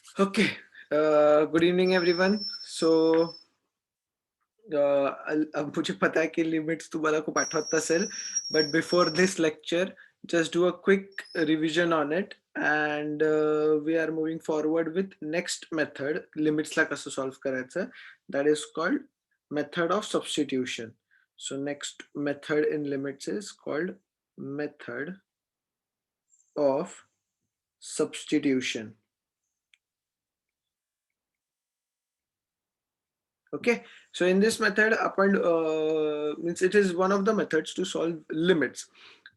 Okay. Good evening, everyone. So, अब मुझे पता है कि लिमिट्स तुम्हाला खूप आठवत असेल, but before this lecture, just do a quick revision on it, and we are moving forward with next method. Limits ला कसं solve करायचं? That is called method of substitution. So, next method in limits is called method of substitution. Okay, so in this method आपण means it is one of the methods to solve limits.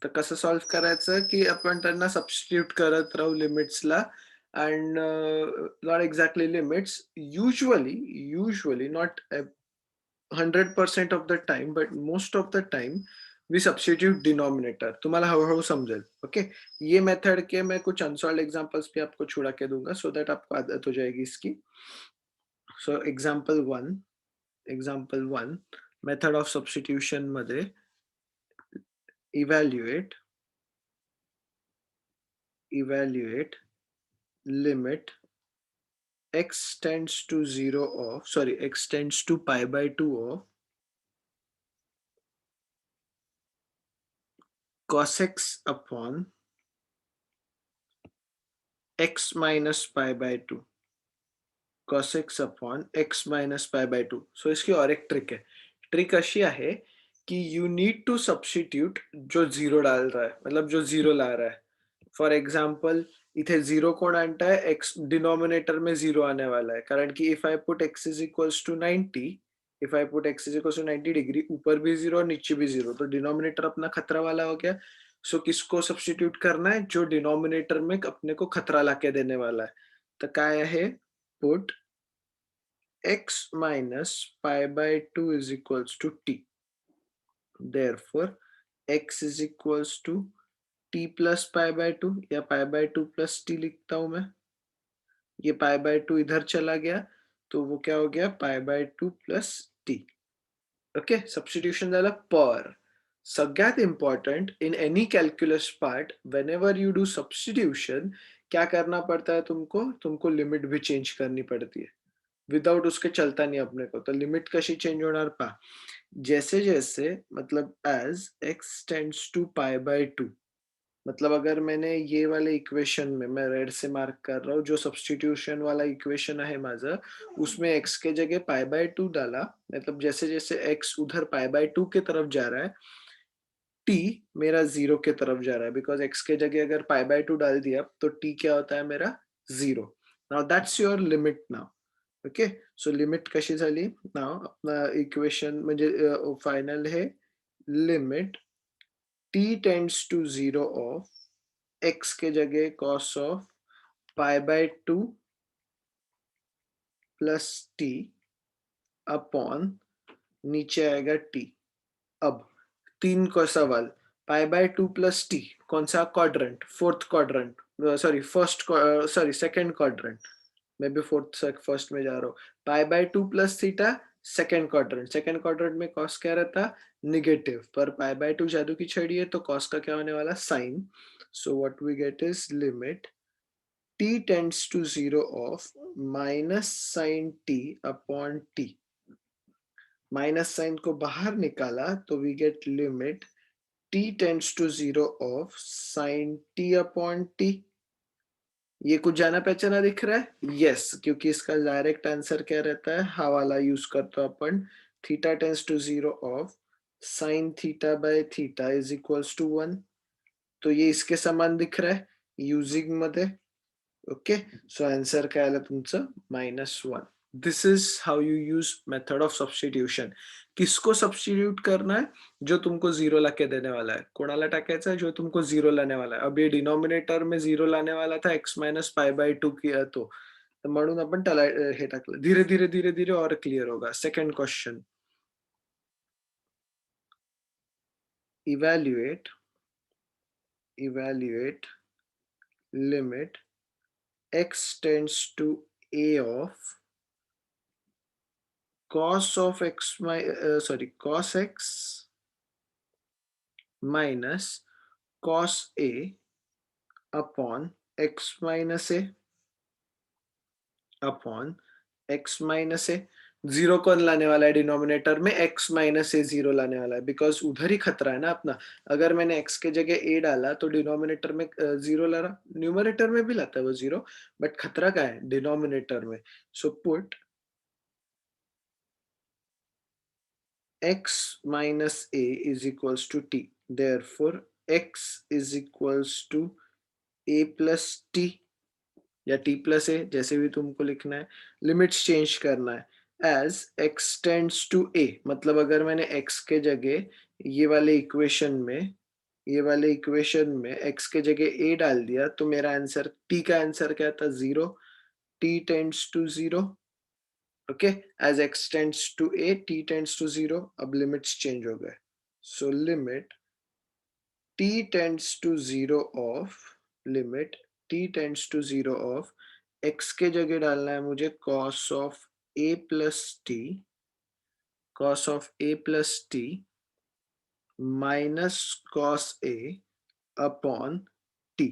तर कसं solve करायचं की आपण त्यांना substitute करत राहू लिमिट्सला and not exactly limits, usually not 100% of the time, but most of the time we substitute denominator. तुम्हाला हळूहळू समझेल. ओके, ये मेथड के मैं कुछ अनसॉल्व एग्जांपल्स भी आपको छुड़ा के दूंगा so that आपको आदत हो जाएगी इसकी. So example 1 method of substitution मध्ये evaluate limit x tends to 0 of x tends to pi by 2 of cos x upon x minus pi by 2, cos x upon x minus pi by 2. So इसकी और एक trick है. Trick अशी आहे कि you need to substitute जो zero डाल रहा है, मतलब जो जीरो ला रहा है. फॉर एग्जाम्पल इथे जीरो कोण आणताय, एक्स डिनोमिनेटर में जीरो आने वाला है, कारण कि if I put x is equals to 90, if I put x is equals to 90 degree, ऊपर भी जीरो और नीचे भी जीरो, तो डिनोमिनेटर अपना खतरा वाला हो गया. सो किसको सब्स्टिट्यूट करना है? जो डिनोमिनेटर में अपने को खतरा लाके देने वाला है. तो काय आहे? Put x minus pi by 2 is equals to t. Therefore, x is equals to t plus pi by 2 या pi by 2 plus t लिखता हूं मैं. ये pi by 2 इधर चला गया, तो वो क्या हो गया? pi by 2 plus t. Okay, substitution झाला. पर सगळ्यात important in any calculus part, whenever you do substitution, क्या करना पड़ता है तुमको लिमिट भी चेंज करनी पड़ती है. विदाउट उसके चलता नहीं अपने को. तो लिमिट कशी चेंज होणार पहा. जैसे जैसे मतलब as x tends to pi by 2, मतलब अगर मैंने ये वाले इक्वेशन में, मैं रेड से मार्क कर रहा हूँ, जो सब्स्टिट्यूशन वाला इक्वेशन है माझं, उसमें x के जगह पाई बाय 2 डाला, मतलब जैसे जैसे x उधर पाई बाय 2 की तरफ जा रहा है, t मेरा 0 की तरफ जा रहा है, बिकॉज x के जगह अगर पाई बाय 2 डाल दिया तो t क्या होता है मेरा? 0. Now that's your limit now. Okay, so limit कशी झाली? नाव अपना इक्वेशन म्हणजे फायनल है limit t tends to 0 of x के जगह cos of pi by 2 plus t upon नीचे आएगा t. अब 3 का सवाल, पाई बाय 2 प्लस टी कौन सा quadrant? Fourth quadrant, sorry first, sorry second quadrant. मैं भी फोर्थ फर्स्ट में जा रहा हूँ. पाई by 2 plus theta second quadrant. Second quadrant में कॉस क्या रहता? निगेटिव. पर पाई बाय 2 जादू की छड़ी है, तो कॉस का क्या होने वाला? Sine. So what we get is limit t tends to 0 of minus sine t upon t. Minus sine को बाहर निकाला तो we get limit t tends to 0 of sine t upon t. ये कुछ जाना पहचाना दिख रहा है? यस, क्योंकि इसका डायरेक्ट आंसर क्या रहता है? हा वाला यूज करते हो अपन. Theta tends to 0 of sine theta by theta is equals to 1. तो ये इसके समान दिख रहा है युजिंग मध्ये. ओके, सो आंसर काय आलं तुमचं? -1. This is how you use method of substitution. किसको सब्स्टिट्यूट करना है? जो तुमको जीरो लाके देने वाला है. कोणाला टाकायचं है? जो तुमको जीरो लाने वाला है. अब ये डिनोमिनेटर में जीरो लाने वाला था, x माइनस पाई बाय 2 किया तो म्हणून आपण त्याला हे टाकलं. धीरे धीरे धीरे धीरे और क्लियर होगा. Second question, evaluate limit x tends to a of cos x minus cos a upon x minus a. Upon x minus A. Zero कौन लाने वाला है डिनोमिनेटर में? x माइनस ए जीरो लाने वाला है, बिकॉज उधर ही खतरा है ना अपना। अगर मैंने x के जगह a डाला तो डिनोमिनेटर में जीरो ला रहा, न्यूमरेटर में भी लाता है वो जीरो, बट खतरा का है डिनोमिनेटर में। So put x minus a is equals to t. Therefore, x is equals to a plus t या t plus a, जैसे भी तुमको लिखना है। लिमिट्स चेंज करना है as x tends to a, मतलब अगर मैंने x के जगह ये वाले इक्वेशन में x के जगह a डाल दिया तो मेरा आंसर t का आंसर क्या था? Zero. t tends to zero. Okay, as x tends to a, t tends to zero. अब लिमिट्स चेंज हो गए। So limit t tends to zero of, limit t tends to zero of x के जगह डालना है मुझे cos of a plus t, cos of a plus t minus cos a upon t।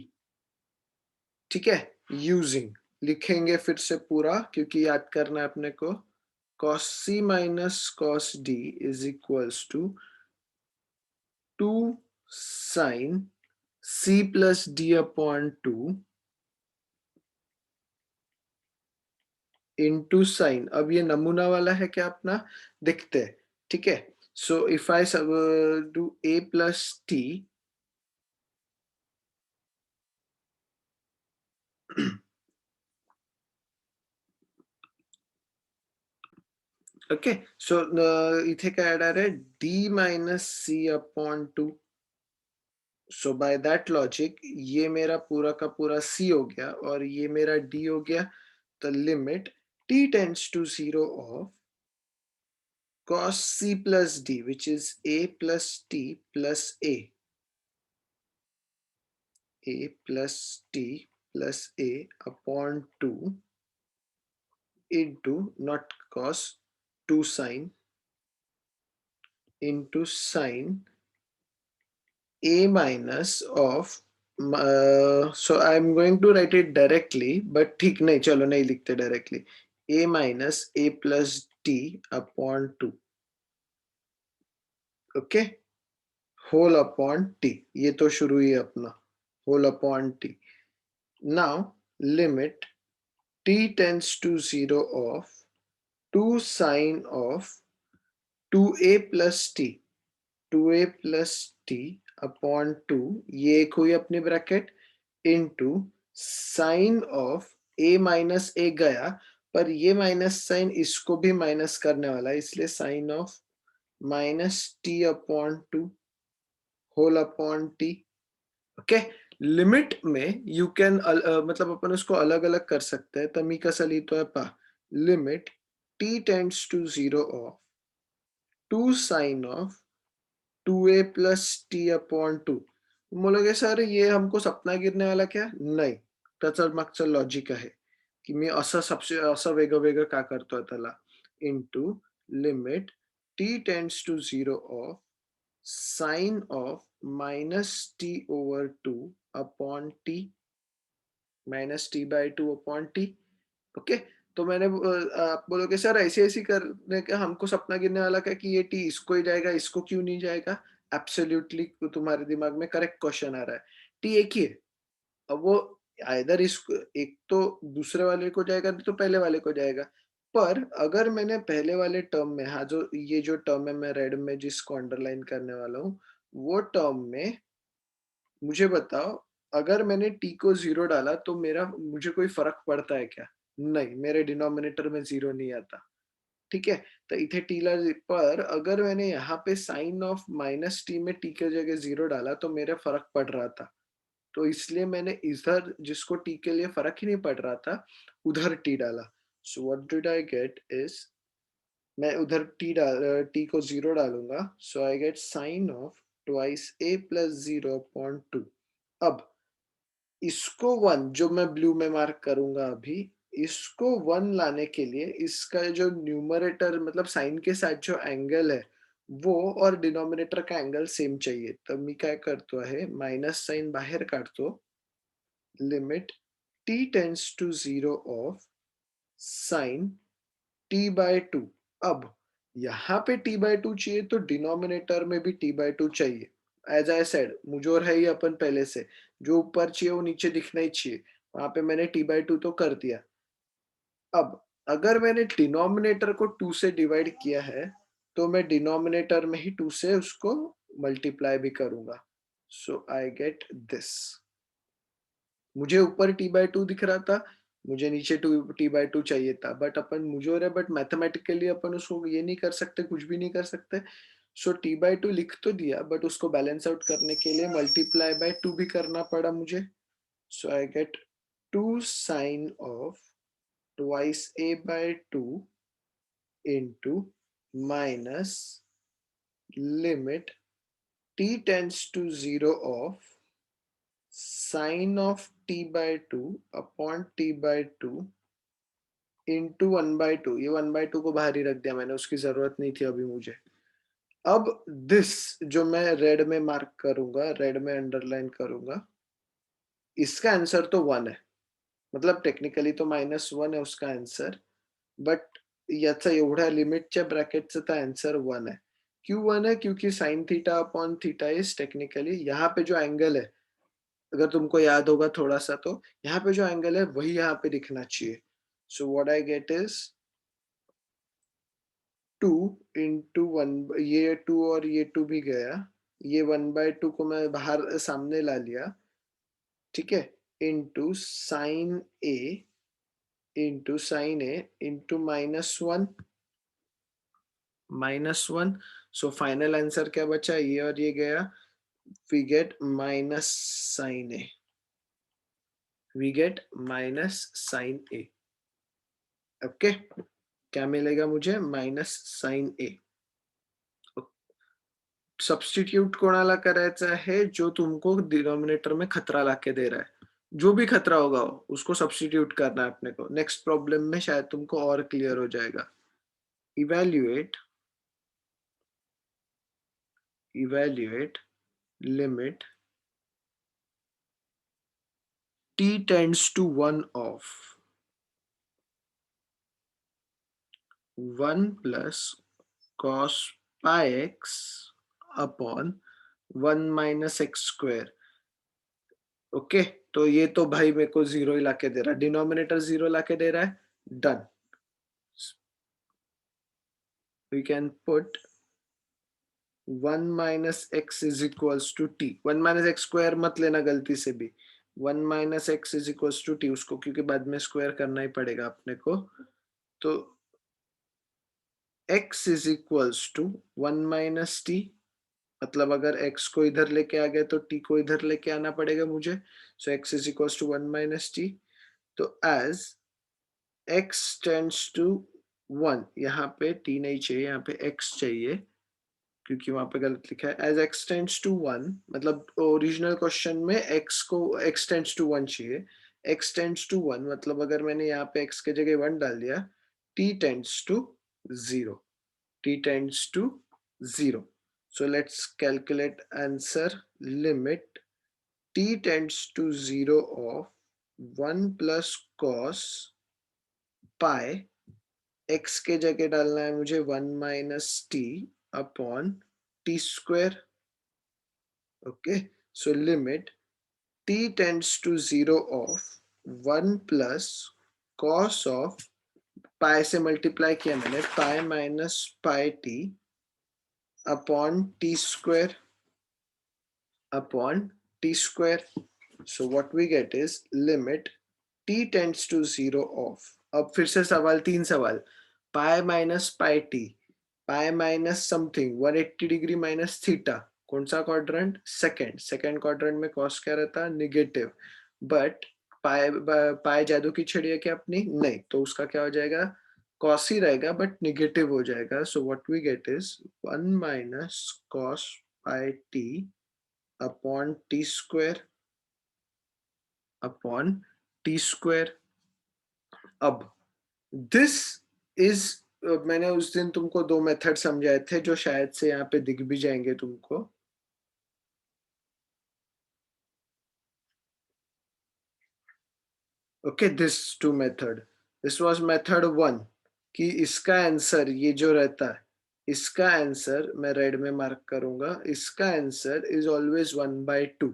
ठीक है, using लिखेंगे फिर से पूरा क्योंकि याद करना है अपने को। cos c minus cos d is equals to 2 sin c plus d upon 2 into sine. अब ये नमूना वाला है क्या अपना? देखते हैं। ठीक है, so if I do a plus T, okay, so इथे काय येणार आहे? d minus C upon 2। So by that logic ये मेरा पूरा का पूरा c हो गया और ये मेरा d हो गया। तो limit t tends to zero of cos c plus d, which is a plus t plus a plus t plus a upon 2 into not cos 2 sin into sin a minus of so I'm going to write it directly, but ठीक नहीं, चलो नहीं लिखते directly। a minus a plus t upon 2, okay, whole upon t। ये तो शुरू ही है अपना, whole upon t। Now limit t tends to 0 of 2 sine of 2a plus t, 2a plus t upon 2, ये एक हुई अपनी bracket, into sine of a minus a गया, पर ये माइनस साइन इसको भी माइनस करने वाला है, इसलिए sine of minus t upon 2 whole upon t। Okay, limit में यू कैन मतलब अपन उसको अलग अलग कर सकते हैं। तर मी कसं लिहितोय पहा, limit t tends to zero of 2 sine of 2a plus t upon 2। बोलोगे सर ये हमको सपना गिरने वाला क्या? नाही, त्याचं मागचं लॉजिक आहे की मी असं वेगळं वेगळं का करतोय त्याला, into limit t tends to zero of sine of minus t over 2 upon t, minus t by 2 upon t. Okay, तो मैंने आप बोलोगे सर ऐसे-ऐसे करने का हमको सपना गिरने वाला क्या कि ये टी इसको ही जाएगा, इसको क्यों नहीं जाएगा? एब्सोल्युटली तुम्हारे दिमाग में करेक्ट क्वेश्चन आ रहा है। टी एक ही है। अब वो आइदर इसको एक तो दूसरे वाले को जाएगा, नहीं तो पहले वाले को जाएगा। पर अगर मैंने पहले वाले टर्म में, हाँ, जो ये जो टर्म है मैं रेड में जिसको अंडरलाइन करने वाला हूँ, वो टर्म में मुझे बताओ, अगर मैंने t को 0 डाला तो मेरा मुझे कोई फ़र्क पड़ता है क्या? नहीं, मेरे डिनोमिनेटर में 0 नहीं आता। ठीक है? तो इथे t ला पर अगर मैंने यहाँ पे साइन ऑफ माइनस t में t के जगह 0 डाला तो मेरा फ़र्क पड़ रहा था। तो इसलिए मैंने इधर जिसको t के लिए फ़र्क ही नहीं पड़ रहा था, उधर t डाला। So what did I get is, मैं उधर t को 0 डालूँगा, so I get sine of twice a plus 0 upon 2। अब इसको 1 जो मैं ब्लू में मार्क करूंगा अभी, इसको 1 लाने के लिए इसका जो न्यूमरेटर मतलब साइन के साथ जो एंगल है वो और डिनोमिनेटर का एंगल सेम चाहिए। तर मी काय करतो आहे, मायनस साइन बाहेर काढतो, limit t tends to 0 of sine t/2। अब यहाँ पे t/2 चाहिए तो डिनोमिनेटर में भी t/2 चाहिए। एज आई सेड मुजोर है ही अपन पहले से, जो ऊपर चाहिए वो नीचे दिखना ही चाहिए। वहां पे मैंने t/2 तो कर दिया। अब अगर मैंने डिनोमिनेटर को 2 से डिवाइड किया है तो मैं डिनोमिनेटर में ही 2 से उसको मल्टीप्लाई भी करूंगा। सो आई गेट दिस। मुझे ऊपर t/2 दिख रहा था, मुझे नीचे t/2 चाहिए था, बट अपन मुझे बट मैथमेटिकली अपन उसको ये नहीं कर सकते, कुछ भी नहीं कर सकते। सो t/2 लिख तो दिया, बट उसको बैलेंस आउट करने के लिए मल्टीप्लाई बाय 2 भी करना पड़ा मुझे। So I get 2 sine of twice a/2 into minus limit t tends to 0 of sine of t/2 upon t/2 into 1/2। ये 1/2 को बाहर ही रख दिया मैंने, उसकी जरूरत नहीं थी अभी मुझे। अब दिस जो मैं रेड में मार्क करूंगा, रेड में अंडरलाइन करूंगा, इसका आंसर तो 1 है। मतलब टेक्निकली तो -1 है उसका आंसर, बट याचा एवढ्या लिमिटच्या ब्रॅकेटचा तर आन्सर 1 है। क्यों 1 है? क्योंकि sin theta upon theta is technically यहाँ पे जो एंगल है, अगर तुमको याद होगा थोड़ा सा, तो यहाँ पे जो एंगल है वही यहाँ पे दिखना चाहिए। So what I get is 2 into 1, ये 2 और ये 2 भी गया, ये 1/2 को मैं बाहर सामने ला लिया, ठीक है, into sine a into -1। So final answer क्या बचा? ये और ये गया, we get minus sine a, we get minus sine a. Okay, क्या मिलेगा मुझे? माइनस साइन ए। सब्स्टिट्यूट कोणाला करायचा है? जो तुमको डिनोमिनेटर में खतरा लाके दे रहा है, जो भी खतरा होगा उसको सब्स्टिट्यूट करना है अपने को। नेक्स्ट प्रॉब्लम में शायद तुमको और क्लियर हो जाएगा। Evaluate evaluate limit t tends to 1 of 1 plus cos pi x upon 1 minus x square. Okay, तो ये तो भाई मेरे को जीरो ही लाके दे रहा है, डिनोमिनेटर जीरो लाके दे रहा है। Done, we can put 1 minus x is equals to t. 1 minus x square मत लेना गलती से भी, 1 minus x is equals to t उसको, क्योंकि बाद में स्क्वायर करना ही पड़ेगा अपने को। तो x is equals to 1 minus t, मतलब अगर x को इधर लेके आ गए तो t को इधर लेके आना पड़ेगा मुझे। So x is equals to 1 minus t. तो एज x टेंड्स टू 1, यहाँ पे t नहीं चाहिए, यहाँ पे x चाहिए, क्योंकि वहां पे गलत लिखा है। एज x टेंड्स टू 1, मतलब ओरिजिनल क्वेश्चन में x टेंड्स टू 1 चाहिए। x टेंड्स टू 1 मतलब अगर मैंने यहाँ पे x के जगह 1 डाल दिया, t tends to 0, t tends to 0. So let's calculate answer. Limit t tends to 0 of 1 plus cos pi, x के जगह डालना है मुझे 1 minus t upon t square. Okay, so limit t tends to 0 of 1 plus cos of pi से multiply किया मैंने, pi minus pi t upon t square upon t square. So what we get is limit t tends to 0 of, अब फिर से सवाल, तीन सवाल, pi minus pi T, pi minus something 180 degree minus theta, कौन सा क्वाड्रेंट? सेकंड क्वाड्रेंट में cos क्या रहता? निगेटिव। बट पाई पाई जादू की छड़ी है क्या अपनी? नहीं, तो उसका क्या हो जाएगा? कॉस ही रहेगा बट निगेटिव हो जाएगा। So what we get is 1 minus cos pi t upon t square upon t square. अब दिस इज, मैंने उस दिन तुमको दो मेथड समझाए थे जो शायद से यहाँ पे दिख भी जाएंगे तुमको। Okay, this two method, this was method 1 कि इसका आंसर ये जो रहता है, इसका आंसर मैं रेड में मार्क करूंगा, इसका आंसर इज ऑलवेज 1/2।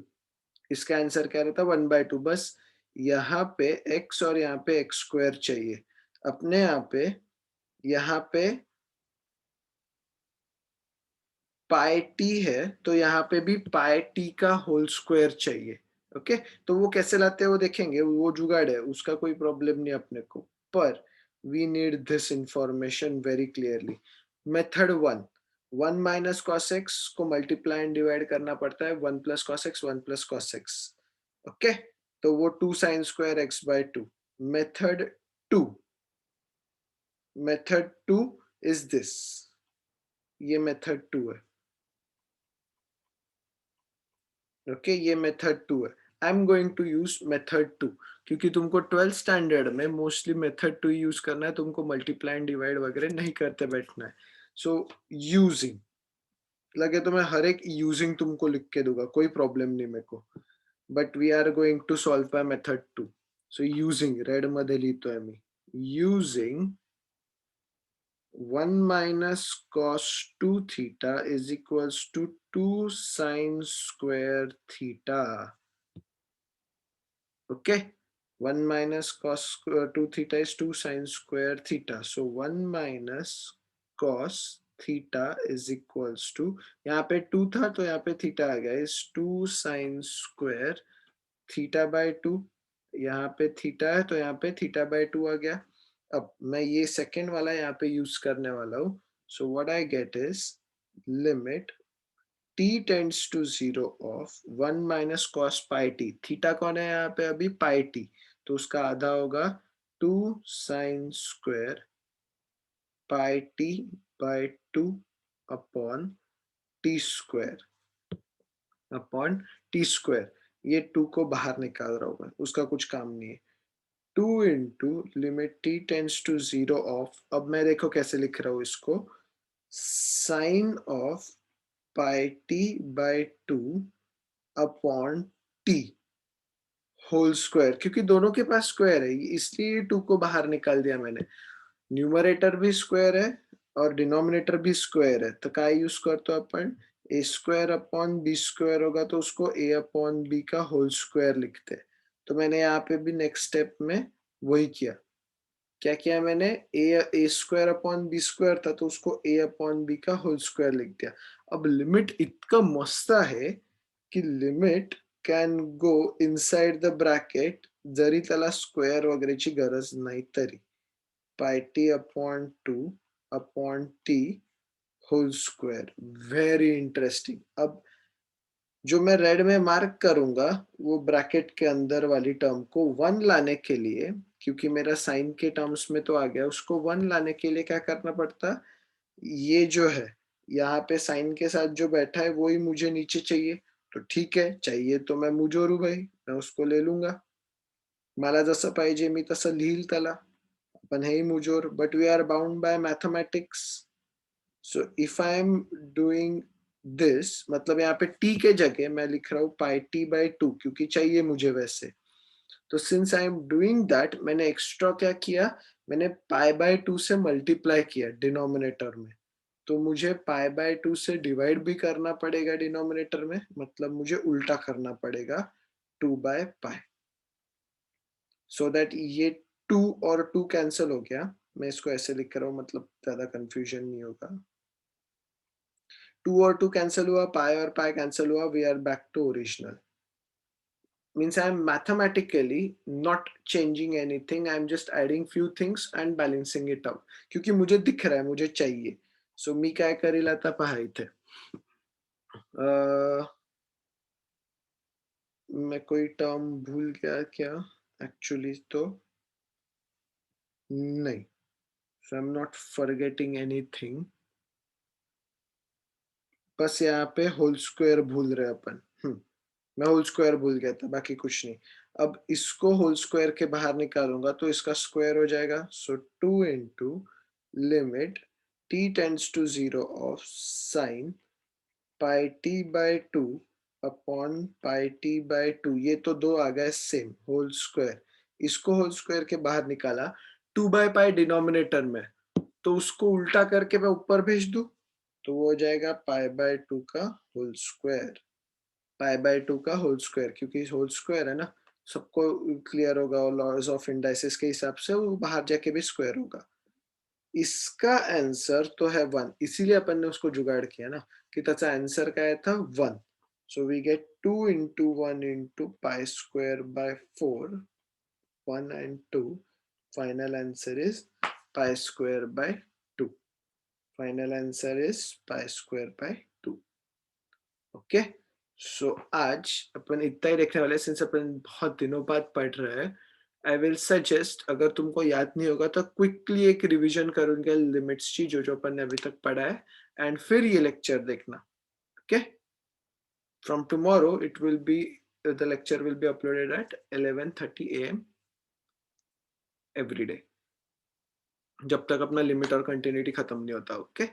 इसका आंसर क्या रहता है? 1/2। बस यहाँ पे x और यहाँ पे x स्क्वायर चाहिए। अपने यहाँ पे पाई टी है, तो यहाँ पे भी पाई टी का होल स्क्वायर चाहिए। ओके, तो वो कैसे लाते हैं वो देखेंगे, वो जुगाड़ है, उसका कोई प्रॉब्लम नहीं अपने को। पर we need this information very clearly. Method 1, 1 minus cos x को मल्टीप्लाई एंड डिवाइड करना पड़ता है, 1 plus cos x, 1 plus cos x. Okay, तो वो 2 sine square x/2। Method 2, method 2 is this, ये मेथड 2 है। ओके, ये मेथड 2 है। I am going to use method 2 क्योंकि तुमको 12th स्टैंडर्ड में मोस्टली मेथड 2 यूज करना है, तुमको मल्टीप्लाई एंड डिवाइड वगैरह नहीं करते बैठना है। सो यूजिंग, लगे तो मैं हर एक यूजिंग तुमको लिख के दूंगा, कोई प्रॉब्लम नहीं मेरे को। But we are going to solve by method 2। So using, red मध्ये लिहितोय मी, using 1 minus cos 2 theta is equals to 2 sin square theta. Okay, 1 minus cos 2 theta is 2 sin square theta. So 1 minus cos theta is equals to, यहाँ पे 2 था तो यहाँ पे theta आ गया, is 2 sin square theta by 2। यहाँ पे theta है तो यहाँ पे theta by 2 आ गया। अब मैं ये सेकेंड वाला यहाँ पे यूज करने वाला हूँ। So what I get is limit t tends to 0 of 1 minus cos pi t। Theta कौन है यहाँ पे? अभी पाई टी, तो उसका आधा होगा 2 sin square pi t by 2 upon t square, upon t square. ये 2 को बाहर निकाल रहा हूँ मैं, उसका कुछ काम नहीं है। 2 into limit t tends to 0 of, अब मैं देखो कैसे लिख रहा हूँ इसको, sine of pi t by 2 upon T whole square, क्योंकि दोनों के पास स्क्वायर है इसलिए 2 को बाहर निकाल दिया मैंने। न्यूमरेटर भी स्क्वायर है और डिनोमिनेटर भी स्क्वायर है, तो क्या यूज करते हो अपन? ए स्क्वायर अपॉन बी स्क्वायर होगा तो उसको ए अपॉन बी का होल स्क्वायर लिखते हैं। तो मैंने यहाँ पे भी नेक्स्ट स्टेप में वही किया। क्या किया मैंने? A square upon B square था तो उसको ए अपॉन बी का होल स्क्वायर लिख दिया। अब लिमिट इतका मस्त है की limit can go inside the bracket जरी त्याला स्क्वेअर वगैरेची गरज नाही तरी। Pi T upon 2 upon T whole square. Very interesting. अब जो मैं रेड में मार्क करूंगा वो ब्रैकेट के अंदर वाली टर्म को 1 लाने के लिए, क्योंकि मेरा साइन के टर्म्स में तो आ गया, उसको 1 लाने के लिए क्या करना पड़ता? ये जो है यहाँ पे साइन के साथ जो बैठा है वही मुझे नीचे चाहिए, तो ठीक है, चाहिए तो मैं मुजोर हूँ भाई, मैं उसको ले लूंगा। मला जसं पाहिजे मी तसं लिहिल त्याला, पण हेही मुजोर, but we are bound by mathematics. So if I am doing this, मतलब यहाँ पे टी के जगह मैं लिख रहा हूँ पाई टी बाय 2 क्योंकि चाहिए मुझे वैसे। तो since I am doing that, मैंने एक्स्ट्रा क्या किया, मैंने पाई बाय 2 से मल्टीप्लाई किया डिनोमिनेटर में। तो मुझे पाई बाय 2 से डिवाइड भी करना पड़ेगा डिनोमिनेटर में, मतलब मुझे उल्टा करना पड़ेगा 2 बाय पाई, सो दैट ये 2 और 2 कैंसिल हो गया। मैं इसको ऐसे लिख रहा हूँ, मतलब ज्यादा कंफ्यूजन नहीं होगा। 2 और 2 कैंसिल हुआ, पाई और पाई कैंसिल हुआ, we are back to original. Means I am mathematically not changing anything, I am just adding few things and balancing it out क्योंकि मुझे दिख रहा है मुझे चाहिए। सो मी काय करेल आता पहा इथे, मैं कोई टर्म भूल गया क्या? एक्चुअली तो नहीं, so I am not forgetting anything, बस यहाँ पे होल स्क्वायर भूल रहे अपन। मैं होल स्क्वायर भूल गया था, बाकी कुछ नहीं। अब इसको होल स्क्वायर के बाहर निकालूंगा तो इसका स्क्वायर हो जाएगा। So 2 into limit t tends to 0 of sine pi t by 2 upon pi t by 2, ये तो दो आ गए सेम, होल स्क्वायर। इसको होल स्क्वायर के बाहर निकाला, 2 बाय पाई डिनोमिनेटर में, तो उसको उल्टा करके मैं ऊपर भेज दूं, तो वो हो जाएगा पाई बाय 2 का होल स्क्वायर, पाई बाय 2 का होल स्क्वायर, क्योंकि होल स्क्वायर है ना, सबको क्लियर होगा, और लॉज ऑफ इंडाइसिस के हिसाब से वो बाहर जाके भी स्क्वायर होगा। इसका आंसर तो है 1, इसीलिए अपन ने उसको जुगाड़ किया ना, कि त्याचा आंसर काय था 1. So we get 2 into 1 into pi square by 4, 1 and 2. Final answer is pi square by 2. Final answer is pi square by 2. Okay, सो आज अपन इतना ही देखने वाले हैं, सिंस अपन बहुत दिनों बाद पढ़ रहे हैं। आई विल सजेस्ट, अगर तुमको याद नहीं होगा तो क्विकली एक रिवीजन करूंगा लिमिट्स की, जो जो अपन ने अभी तक पढ़ा है, एंड फिर ये लेक्चर देखना। Okay, from tomorrow it will be, the lecture will be uploaded at 11:30 AM every day, जब तक अपना लिमिट और कंटिन्यूटी खत्म नहीं होता। ओके।